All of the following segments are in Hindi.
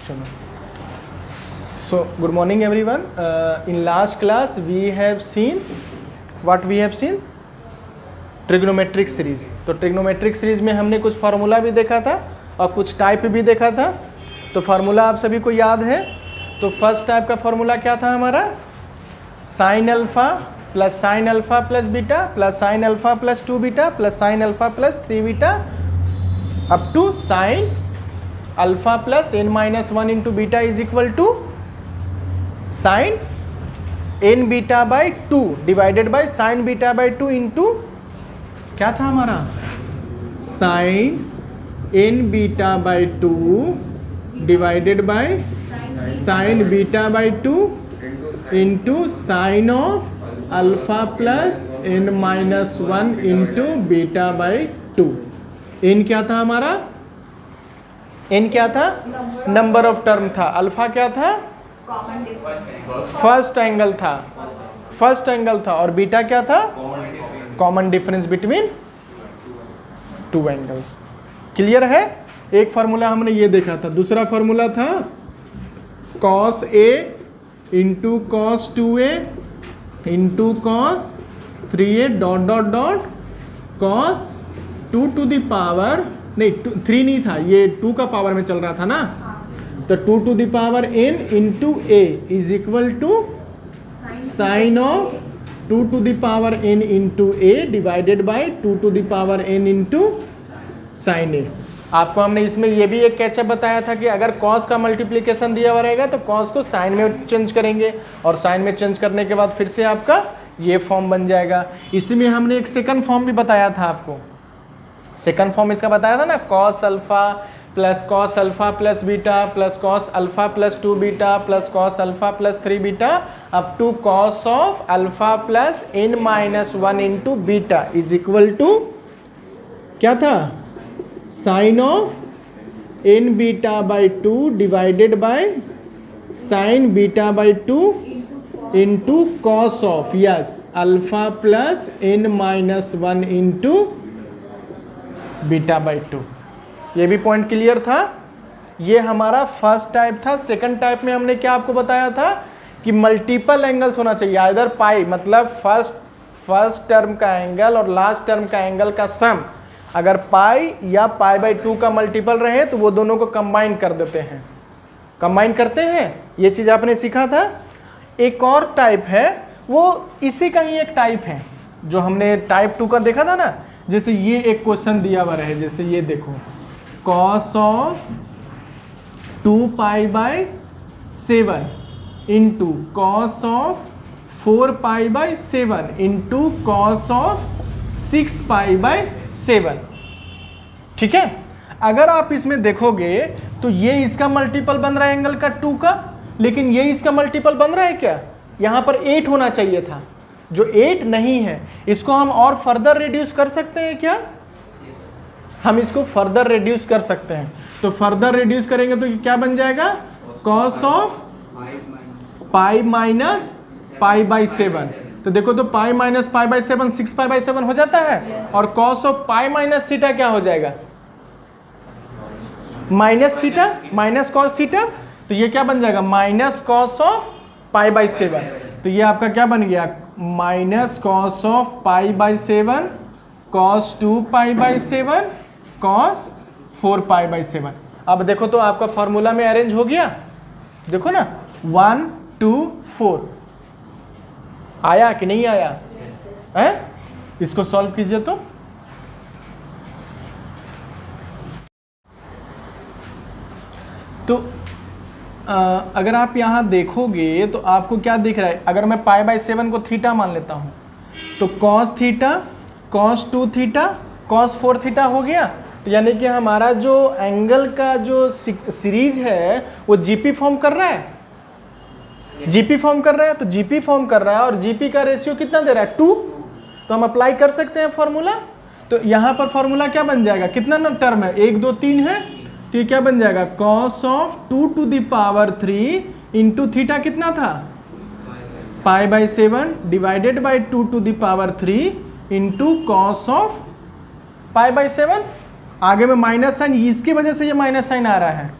चलो, so good morning everyone. In last class we have seen what we have seen trigonometric series. तो ट्रिग्नोमेट्रिक सीरीज में हमने कुछ फार्मूला भी देखा था और कुछ टाइप भी देखा था। तो फार्मूला आप सभी को याद है। तो फर्स्ट टाइप का फार्मूला क्या था हमारा, sine alpha plus beta plus sine alpha plus 2 beta plus sine alpha plus 3 beta up to sine alpha plus n-1 into beta is equal to sine n beta by 2 divided by sine beta by 2 into क्या था हमारा, sine n beta by 2 divided by sine beta by 2 into sine of alpha plus n-1 into beta by 2। n क्या था हमारा, n क्या था, नंबर ऑफ टर्म था। अल्फा क्या था, फर्स्ट एंगल था और बीटा क्या था, common difference between two angles. Clear है। एक फार्मूला हमने ये देखा था। दूसरा फार्मूला था cos a into cos 2a into cos 3a dot dot dot cos 2 to the power, नहीं 3 नहीं था, ये 2 का पावर में चल रहा था ना। तो 2 to the power n into a is equal to sine of 2 to the power n into a divided by 2 to the power n into sine a। आपको हमने इसमें ये भी एक कैचअप बताया था कि अगर cos का मल्टीप्लिकेशन दिया हुआ रहेगा तो cos को साइन में चेंज करेंगे और साइन में चेंज करने के बाद फिर से आपका ये फॉर्म बन जाएगा। इसी में हमने एक सेकंड फॉर्म भी बताया था आपको। सेकंड फॉर्म इसका बताया था ना, cos alpha plus beta plus cos alpha plus 2 beta plus cos alpha plus 3 beta up to cos of alpha plus n-1 into beta is equal to क्या था, sine of n beta by 2 divided by sine beta by 2 into cos of yes alpha plus n-1 into beta by 2। ये भी पॉइंट क्लियर था। ये हमारा फर्स्ट टाइप था। सेकंड टाइप में हमने क्या आपको बताया था कि मल्टीपल एंगल्स होना चाहिए, आइदर पाई मतलब फर्स्ट टर्म का एंगल और लास्ट टर्म का एंगल का सम अगर पाई या पाई बाई 2 का मल्टीपल रहे तो वो दोनों को कंबाइन कर देते हैं, कंबाइन करते हैं। ये चीज़ आपने सीखा था। एक और टाइप है, वो इसी का ही एक टाइप है जो हमने टाइप 2 का देखा था ना। जैसे ये एक क्वेश्चन दिया हुआ रहे, जैसे ये देखो, cos of 2 pi by 7 into cos of 4 pi by 7 into cos of 6 pi by 7। ठीक है। अगर आप इसमें देखोगे तो ये इसका मल्टीपल बन रहा है एंगल का 2 का, लेकिन ये इसका मल्टीपल बन रहा है क्या, यहाँ पर 8 होना चाहिए था, जो 8 नहीं है। इसको हम और फर्दर रिड्यूस कर सकते हैं क्या, हम इसको फर्दर रिड्यूस कर सकते हैं। तो फर्दर रिड्यूस करेंगे तो क्या बन जाएगा, cos of pi minus pi by 7। तो देखो तो pi minus pi by 7 6 pi by 7 हो जाता है, और cos of pi minus theta क्या हो जाएगा, minus theta minus cos theta. तो ये क्या बन जाएगा, minus cos of pi by 7। तो ये आपका क्या बन गया, minus cos of pi by 7 cos 2 pi by 7 cos 4 pi by 7। अब देखो तो आपका फॉर्मूला में अरेंज हो गया, देखो ना 1 2 4 आया कि नहीं आया है। इसको सॉल्व कीजिए। तो अगर आप यहाँ देखोगे तो आपको क्या दिख रहा है, अगर मैं पाई बाई 7 को थीटा मान लेता हूँ तो cos theta cos 2 theta cos 4 theta हो गया। तो यानी कि हमारा जो एंगल का जो सीरीज है वो जीपी फॉर्म कर रहा है, जीपी फॉर्म कर रहा है। तो जीपी फॉर्म कर रहा है और जीपी का रेशियो कितना दे रहा है, 2। तो हम अप्लाई कर सकते हैं फॉर्मूला। तो यहाँ पर फॉर्मूला क्या बन जाएगा, कितना ना टर्म है, 1 2 3 है। तो ये क्या बन जाएगा, cos of 2 to the power 3 into theta कितना था, pi by 7 divided by 2 to the power 3 into cos of pi by 7। आगे में माइनस साइन, इसकी वजह से ये माइनस साइन आ रहा है।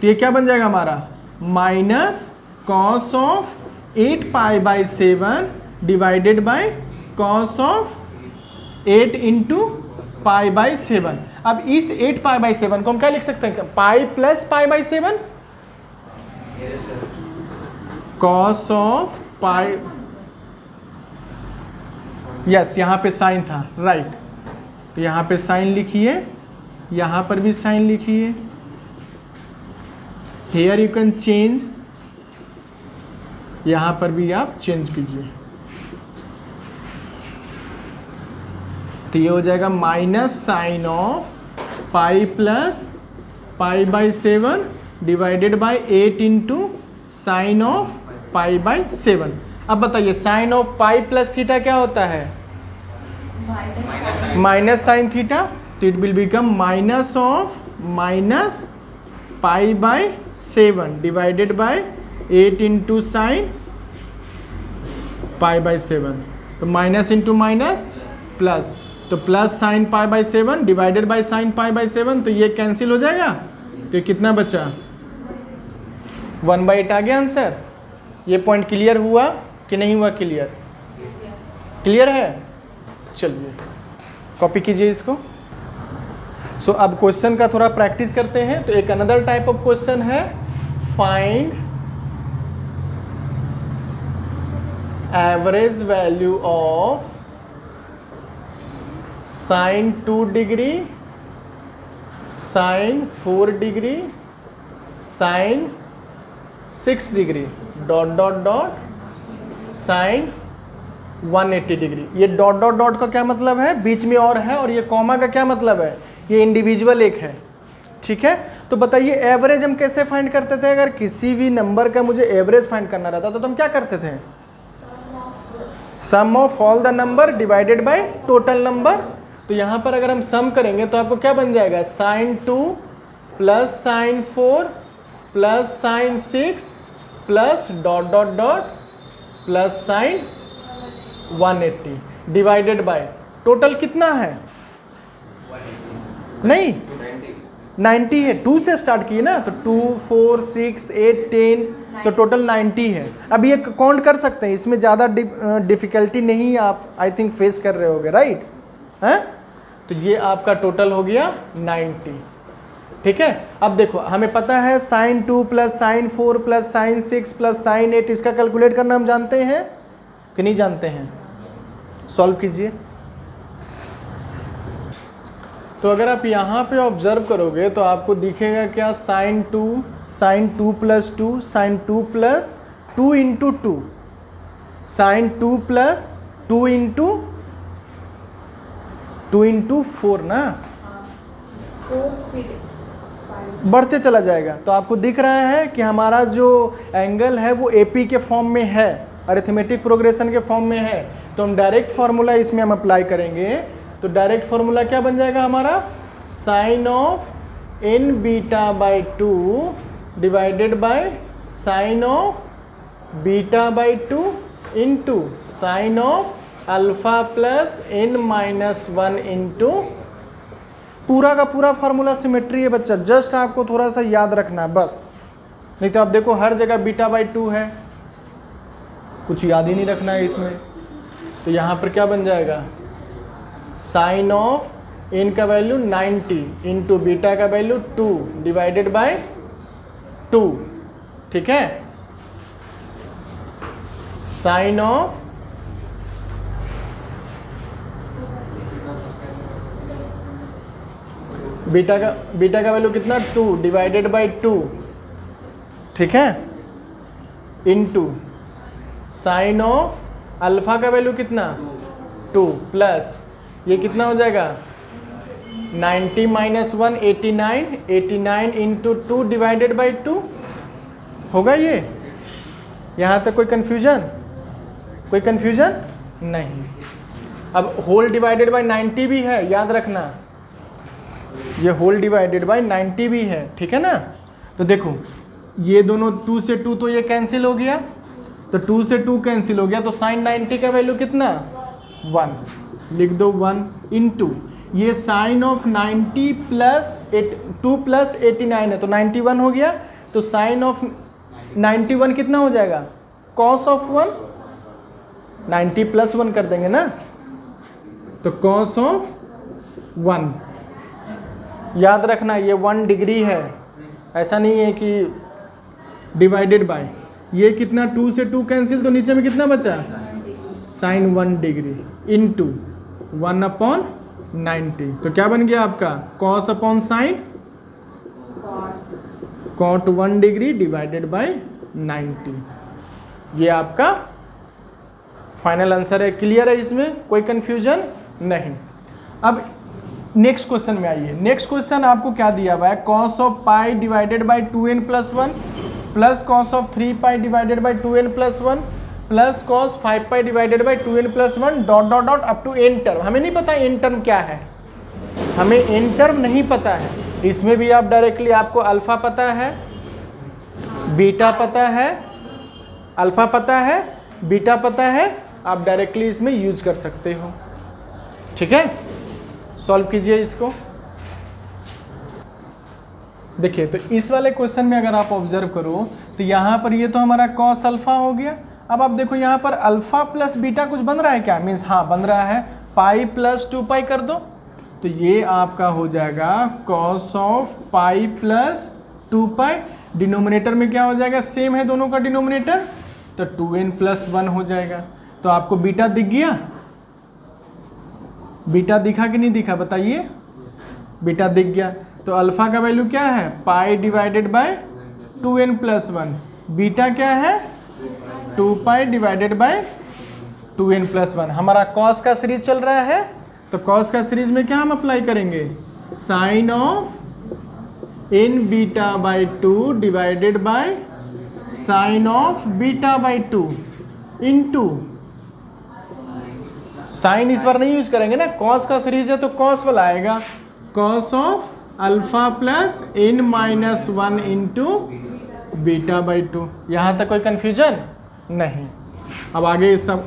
तो ये क्या बन जाएगा हमारा minus cos of 8π/7 divided by cos of 8 into π/7। अब इस 8π/7 को हम क्या लिख सकते हैं, pi plus π/7 cos of pi, yes यहाँ पे साइन था राइट, तो यहाँ पे साइन लिखिए, यहाँ पर भी साइन लिखिए, हेयर यू कैन चेंज, यहाँ पर भी आप चेंज कीजिए, तो ये हो जाएगा minus sine of pi plus π/7 divided by 8 into sine of π/7। अब बताइए sine of pi plus theta क्या होता है, माइनस साइन थीटा, तो it will become minus of minus π/7 divided by 8 into sine π/7, तो माइनस इंटू माइनस प्लस, तो plus sine π/7 divided by sine π/7, तो ये कैंसिल हो जाएगा, तो ये कितना बचा 1/8 आ गया आंसर। ये पॉइंट क्लियर हुआ कि नहीं हुआ, क्लियर क्लियर है, चलिए कॉपी कीजिए इसको। सो अब क्वेश्चन का थोड़ा प्रैक्टिस करते हैं। तो एक अनदर टाइप ऑफ क्वेश्चन है find average value of sine 2 degree, sine 4 degree, sine 6 degree dot dot dot sine 180 degree. ये डॉट डॉट डॉट का क्या मतलब है, बीच में और है, और ये कॉमा का क्या मतलब है, ये इंडिविजुअल एक है, ठीक है। तो बताइए एवरेज हम कैसे फाइंड करते थे, अगर किसी भी नंबर का मुझे एवरेज फाइंड करना रहता तो हम क्या करते थे, sum of all the number divided by total number. तो यहाँ पर अगर हम सम करेंगे तो आपको क्या बन जाएगा, sine 2 plus sine 4 plus sine 6 plus dot dot dot plus sine 180 divided by total कितना है, नहीं 90 है, 2 से स्टार्ट किए ना, तो 2 4 6 8 10, तो टोटल 90 है। अब ये काउंट कर सकते हैं, इसमें ज़्यादा डिफिकल्टी नहीं आप आई थिंक फेस कर रहे होगे, राइट हैं। तो ये आपका टोटल हो गया 90, ठीक है। अब देखो हमें पता है sine 2 plus sine 4 plus sine 6 plus sine 8, इसका कैलकुलेट करना हम जानते हैं कि नहीं जानते हैं, सॉल्व कीजिए। तो अगर आप यहाँ पे ऑब्जर्व करोगे तो आपको दिखेगा क्या, sine 2 plus 2 sine 2 plus 2 into 2 sine 2 plus 2 into 4 ना, बढ़ते चला जाएगा। तो आपको दिख रहा है कि हमारा जो एंगल है वो एपी के फॉर्म में है, अरिथमेटिक प्रोग्रेशन के फॉर्म में है। तो हम डायरेक्ट फार्मूला इसमें हम अप्लाई करेंगे। तो डायरेक्ट फार्मूला क्या बन जाएगा हमारा, sine of n beta by 2 divided by sine of beta by 2 into sine of alpha plus n-1 into, पूरा का पूरा फार्मूला सिमेट्री है बच्चा, जस्ट आपको थोड़ा सा याद रखना है बस, नहीं तो आप देखो हर जगह बीटा बाई 2 है, कुछ याद ही नहीं रखना है इसमें। तो यहाँ पर क्या बन जाएगा, साइन ऑफ n का वैल्यू 90 इंटू बीटा का वैल्यू 2 डिवाइडेड बाय 2, ठीक है। साइन ऑफ बीटा का वैल्यू कितना, 2 डिवाइडेड बाय 2, ठीक है, इंटू साइन ऑफ अल्फा का वैल्यू कितना 2 प्लस ये कितना हो जाएगा 90 माइनस 1 89, 89 इंटू 2 डिवाइडेड बाई 2 होगा। ये यहाँ तक कोई कन्फ्यूजन नहीं। अब होल डिवाइडेड बाई 90 भी है, याद रखना, ये होल डिवाइडेड बाई 90 भी है, ठीक है ना। तो देखो ये दोनों 2 से 2 तो ये कैंसिल हो गया, तो 2 से 2 कैंसिल हो गया, तो साइन 90 का वैल्यू कितना 1, लिख दो 1 इंटू ये साइन ऑफ 90 प्लस 2 प्लस 89 है तो 91 हो गया, तो साइन ऑफ 91 कितना हो जाएगा, कॉस ऑफ 1, 90 प्लस 1 कर देंगे ना, तो कॉस ऑफ 1। याद रखना ये 1 डिग्री है, ऐसा नहीं है कि डिवाइडेड बाय, ये कितना 2 से 2 कैंसिल, तो नीचे में कितना बचा, साइन 1 डिग्री इंटू 1/90, तो क्या बन गया आपका cos upon sine cot 1 degree divided by 90। ये आपका फाइनल आंसर है। क्लियर है, इसमें कोई कंफ्यूजन नहीं। अब नेक्स्ट क्वेश्चन में आइए। नेक्स्ट क्वेश्चन आपको क्या दिया हुआ है, cos of pi divided by 2n plus 1 plus cos of 3 pi divided by 2n plus 1 plus cos 5 pi divided by 2n plus 1 dot dot dot up to n term. हमें नहीं पता n टर्म क्या है, हमें n टर्म नहीं पता है। इसमें भी आप डायरेक्टली, आपको अल्फा पता है, बीटा पता है, अल्फा पता है, बीटा पता है, आप डायरेक्टली इसमें यूज कर सकते हो। ठीक है, सॉल्व कीजिए इसको। देखिए, तो इस वाले क्वेश्चन में अगर आप ऑब्जर्व करो तो यहाँ पर ये तो हमारा कॉस अल्फा हो गया। अब आप देखो यहाँ पर अल्फा प्लस बीटा कुछ बन रहा है क्या, मीन्स हाँ बन रहा है, पाई प्लस 2 पाई कर दो, तो ये आपका हो जाएगा cos of pi plus 2 pi. Denominator में क्या हो जाएगा, सेम है दोनों का डिनोमिनेटर, तो 2n प्लस 1 हो जाएगा। तो आपको बीटा दिख गया, बीटा दिखा कि नहीं दिखा बताइए, बीटा दिख गया। तो अल्फा का वैल्यू क्या है, पाई divided by 2n plus 1, beta क्या है 2 पाई डिवाइडेड बाय 2n प्लस 1। हमारा कॉस का सीरीज चल रहा है, तो कॉस का सीरीज में क्या हम अप्लाई करेंगे, sine of n beta by 2 divided by sine of beta by 2 into, sine इस बार नहीं यूज करेंगे ना, कॉस का सीरीज है तो कॉस वाला आएगा, cos of alpha plus n minus 1 into beta by 2। यहाँ तक कोई कंफ्यूजन नहीं। अब आगे सब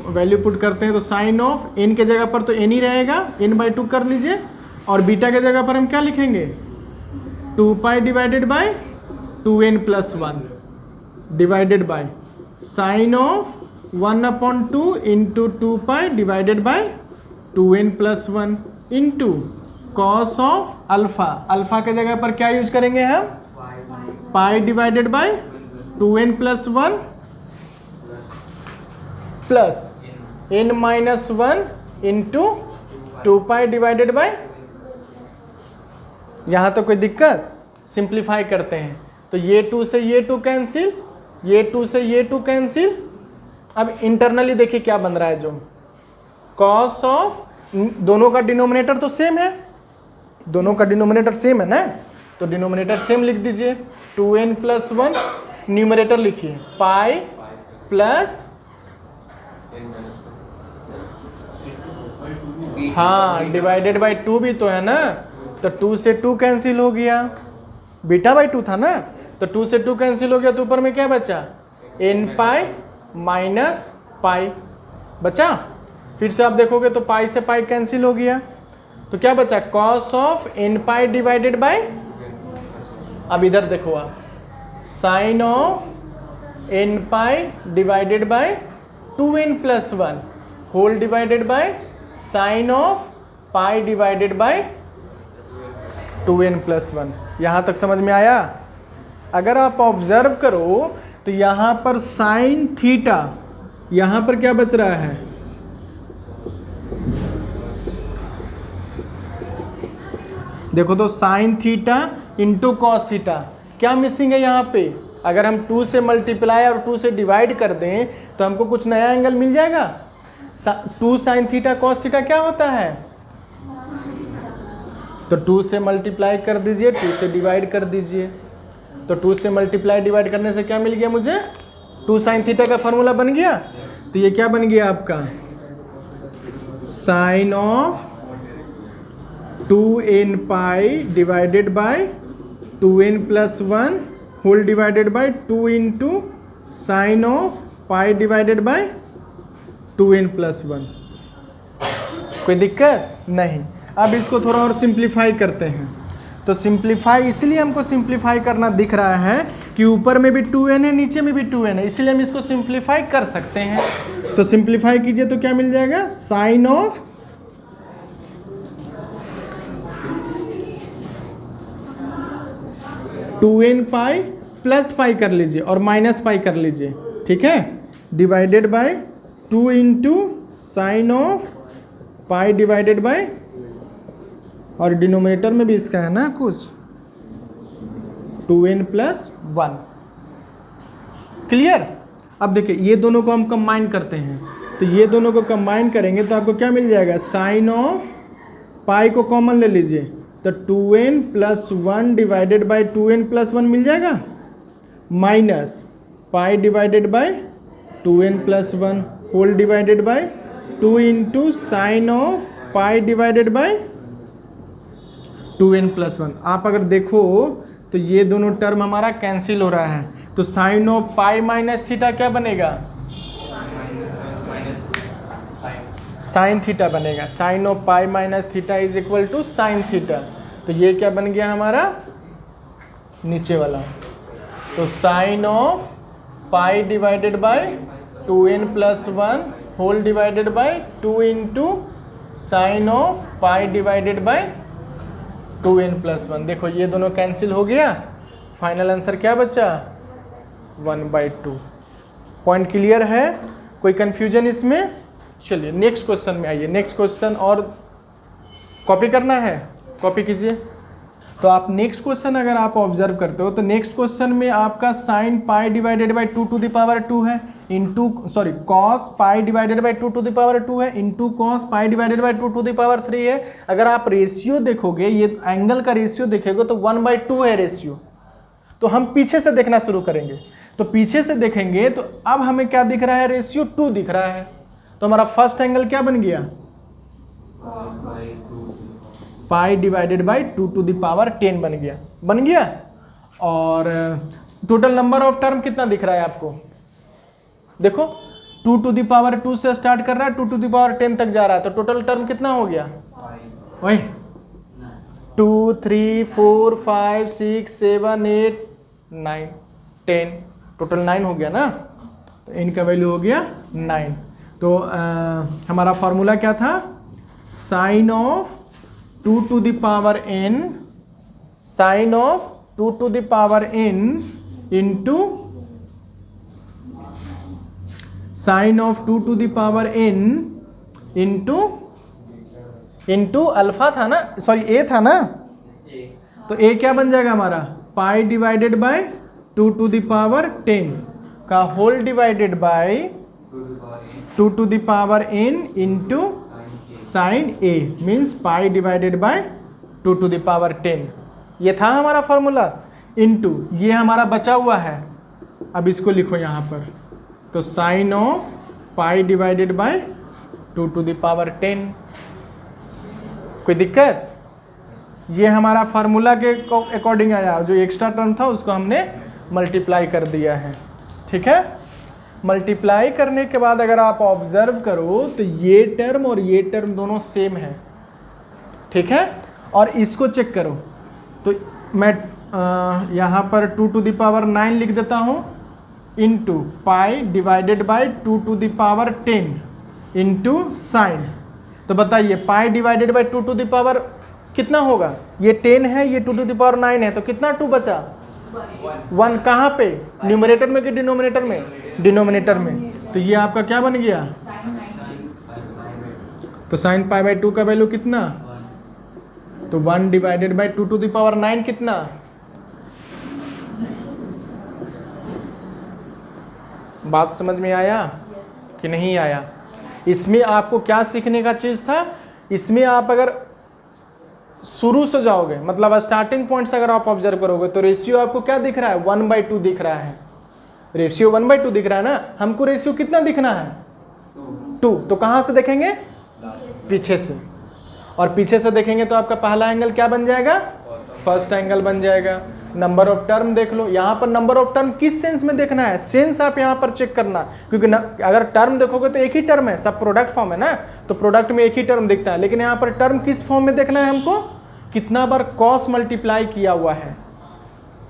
वैल्यू पुट करते हैं, तो साइन ऑफ n के जगह पर तो n ही रहेगा, n बाई 2 कर लीजिए, और बीटा के जगह पर हम क्या लिखेंगे, 2 पाई divided by 2n plus 1 divided by sine of 1/2 into 2 pi divided by 2n plus 1 into cos of alpha, alpha के जगह पर क्या यूज करेंगे हम, पाई divided by 2n plus 1 plus n minus 1 into 2 pi divided by. यहाँ तो कोई दिक्कत, सिंप्लीफाई करते हैं, तो ये 2 से ये 2 कैंसिल, ये 2 से ये 2 कैंसिल। अब इंटरनली देखिए क्या बन रहा है, जो कॉस ऑफ, दोनों का डिनोमिनेटर तो सेम है, दोनों का डिनोमिनेटर सेम है ना, तो डिनोमिनेटर सेम लिख दीजिए, 2n प्लस 1, न्यूमरेटर लिखिए पाई प्लस, हाँ डिवाइडेड बाई 2 भी तो है ना, तो 2 से 2 कैंसिल हो गया, बीटा बाई 2 था ना, तो 2 से 2 कैंसिल हो गया, तो ऊपर में क्या बचा, n पाई माइनस पाई बचा। फिर से आप देखोगे तो पाई से पाई कैंसिल हो गया, तो क्या बचा, cos of n pi divided by, अब इधर देखो आप, sine of n pi divided by 2n plus 1 whole divided by sine of pi divided by 2n plus 1। यहाँ तक समझ में आया। अगर आप ऑब्जर्व करो तो यहाँ पर साइन थीटा, यहाँ पर क्या बच रहा है, देखो तो sine theta into cos theta, क्या मिसिंग है यहाँ पे, अगर हम 2 से मल्टीप्लाई और 2 से डिवाइड कर दें तो हमको कुछ नया एंगल मिल जाएगा। 2 साइन थीटा कॉस थीटा क्या होता है, तो 2 से मल्टीप्लाई कर दीजिए, 2 से डिवाइड कर दीजिए, तो 2 से मल्टीप्लाई डिवाइड करने से क्या मिल गया मुझे, 2 साइन थीटा का फॉर्मूला बन गया। तो ये क्या बन गया आपका, sine of 2n pi divided by 2n plus 1 whole divided by 2 into sine of pi divided by 2n plus 1। कोई दिक्कत नहीं। अब इसको थोड़ा और सिंप्लीफाई करते हैं, तो सिंप्लीफाई, इसलिए हमको सिंप्लीफाई करना दिख रहा है कि ऊपर में भी 2n है, नीचे में भी 2n है, इसलिए हम इसको सिंप्लीफाई कर सकते हैं। तो सिंप्लीफाई कीजिए तो क्या मिल जाएगा, sine of 2n pi plus pi कर लीजिए और माइनस पाई कर लीजिए, ठीक है, divided by 2 into sine of pi divided by, और डिनोमिनेटर में भी इसका है ना कुछ 2n प्लस 1। क्लियर। अब देखिए ये दोनों को हम कंबाइन करते हैं, तो ये दोनों को कंबाइन करेंगे तो आपको क्या मिल जाएगा, साइन ऑफ पाई को कॉमन ले लीजिए तो 2n plus 1 divided by 2n plus 1 मिल जाएगा, minus pi divided by 2n plus 1 whole divided by 2 into sine of pi divided by 2n plus 1। आप अगर देखो तो ये दोनों टर्म हमारा कैंसिल हो रहा है, तो sine of pi minus theta क्या बनेगा, साइन थीटा बनेगा। Sine of pi minus theta is equal to sine theta. तो ये क्या बन गया हमारा नीचे वाला, तो sine of pi divided by 2n plus 1 whole divided by 2 into sine of pi divided by 2n plus 1। देखो ये दोनों कैंसिल हो गया, फाइनल आंसर क्या बचा, 1/2। पॉइंट क्लियर है, कोई कंफ्यूजन इसमें। चलिए नेक्स्ट क्वेश्चन में आइए। नेक्स्ट क्वेश्चन और कॉपी करना है, कॉपी कीजिए। तो आप नेक्स्ट क्वेश्चन अगर आप ऑब्जर्व करते हो तो नेक्स्ट क्वेश्चन में आपका sine pi divided by 2 to the power 2 है, into sorry cos pi divided by 2 to the power 2 है, into cos pi divided by 2 to the power 3 है। अगर आप रेशियो देखोगे, ये एंगल का रेशियो देखेगा तो 1/2 है रेशियो। तो हम पीछे से देखना शुरू करेंगे, तो पीछे से देखेंगे तो अब हमें क्या दिख रहा है, रेशियो 2 दिख रहा है। तो हमारा फर्स्ट एंगल क्या बन गया, pi divided by 2 to the power 10 बन गया। और टोटल नंबर ऑफ टर्म कितना दिख रहा है आपको, देखो 2 टू द पावर 2 से स्टार्ट कर रहा है, 2 टू द पावर 10 तक जा रहा है, तो टोटल टर्म कितना हो गया, वही 2 3 4 5 6 7 8 9 10, टोटल 9 हो गया ना। तो इनका वैल्यू हो गया 9। तो हमारा फॉर्मूला क्या था, sine of 2 to the power n, sine of 2 to the power n into sine of 2 to the power n into alpha था ना, सॉरी a था ना, तो a क्या बन जाएगा हमारा, pi divided by 2 to the power 10 का whole divided by 2 to the power n into sine a means pi divided by 2 to the power 10। ये था हमारा फॉर्मूला, इंटू ये हमारा बचा हुआ है, अब इसको लिखो यहाँ पर, तो sine of pi divided by 2 to the power 10। कोई दिक्कत, ये हमारा फार्मूला के अकॉर्डिंग आया, जो एक्स्ट्रा टर्म था उसको हमने मल्टीप्लाई कर दिया है, ठीक है। मल्टीप्लाई करने के बाद अगर आप ऑब्जर्व करो तो ये टर्म और ये टर्म दोनों सेम है, ठीक है। और इसको चेक करो तो मैं यहाँ पर 2 टू द पावर 9 लिख देता हूँ, into pi divided by 2 to the power 10 into sine. तो बताइए pi divided by 2 to the power कितना होगा, ये 10 है, ये 2 टू द पावर 9 है, तो कितना 2 बचा, 1। कहाँ पे, न्यूमरेटर में कि डिनोमिनेटर में, डिनोमिनेटर में। तो ये आपका क्या बन गया, तो साइन पाई बाई 2 का वैल्यू कितना, तो 1 divided by 2 to the power 9 कितना, बात समझ में आया कि नहीं आया। इसमें आपको क्या सीखने का चीज था, इसमें आप अगर शुरू से जाओगे, मतलब स्टार्टिंग पॉइंट से अगर आप ऑब्जर्व करोगे तो रेशियो आपको क्या दिख रहा है, 1/2 दिख रहा है, रेशियो 1/2 दिख रहा है ना। हमको रेशियो कितना दिखना है, 2। तो कहाँ से देखेंगे, पीछे से, और पीछे से देखेंगे तो आपका पहला एंगल क्या बन जाएगा, फर्स्ट एंगल बन जाएगा। नंबर ऑफ टर्म देख लो, यहाँ पर नंबर ऑफ टर्म किस सेंस में देखना है, सेंस आप यहाँ पर चेक करना, क्योंकि अगर टर्म देखोगे तो एक ही टर्म है, सब प्रोडक्ट फॉर्म है ना, तो प्रोडक्ट में एक ही टर्म दिखता है, लेकिन यहाँ पर टर्म किस फॉर्म में देखना है हमको, कितना बार कॉस मल्टीप्लाई किया हुआ है,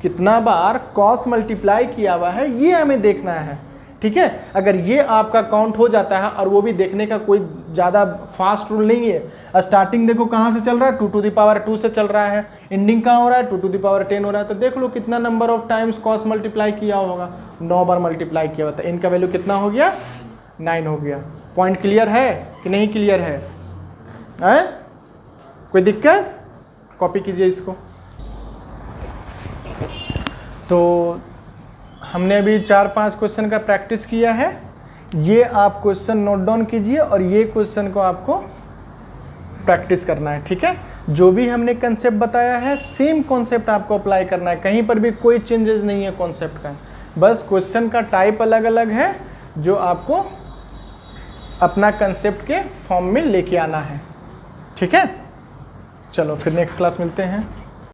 कितना बार कॉस मल्टीप्लाई किया हुआ है, ये हमें देखना है। ठीक है, अगर ये आपका काउंट हो जाता है, और वो भी देखने का कोई ज़्यादा फास्ट रूल नहीं है। स्टार्टिंग देखो कहाँ से चल रहा है, 2 टू द पावर 2 से चल रहा है, एंडिंग कहाँ हो रहा है, 2 टू द पावर 10 हो रहा है। तो देख लो कितना number of times cos multiply किया होगा, 9 बार मल्टीप्लाई किया हुआ था। इनका वैल्यू कितना हो गया, 9 हो गया। पॉइंट क्लियर है कि नहीं क्लियर है? कोई दिक्कत? कॉपी कीजिए इसको। तो हमने अभी 4-5 क्वेश्चन का प्रैक्टिस किया है। ये आप क्वेश्चन नोट डाउन कीजिए और ये क्वेश्चन को आपको प्रैक्टिस करना है। ठीक है, जो भी हमने कंसेप्ट बताया है सेम कॉन्सेप्ट आपको अप्लाई करना है, कहीं पर भी कोई चेंजेस नहीं है कॉन्सेप्ट का, बस क्वेश्चन का टाइप अलग अलग है जो आपको अपना कंसेप्ट के फॉर्म में लेके आना है। ठीक है, चलो फिर नेक्स्ट क्लास मिलते हैं।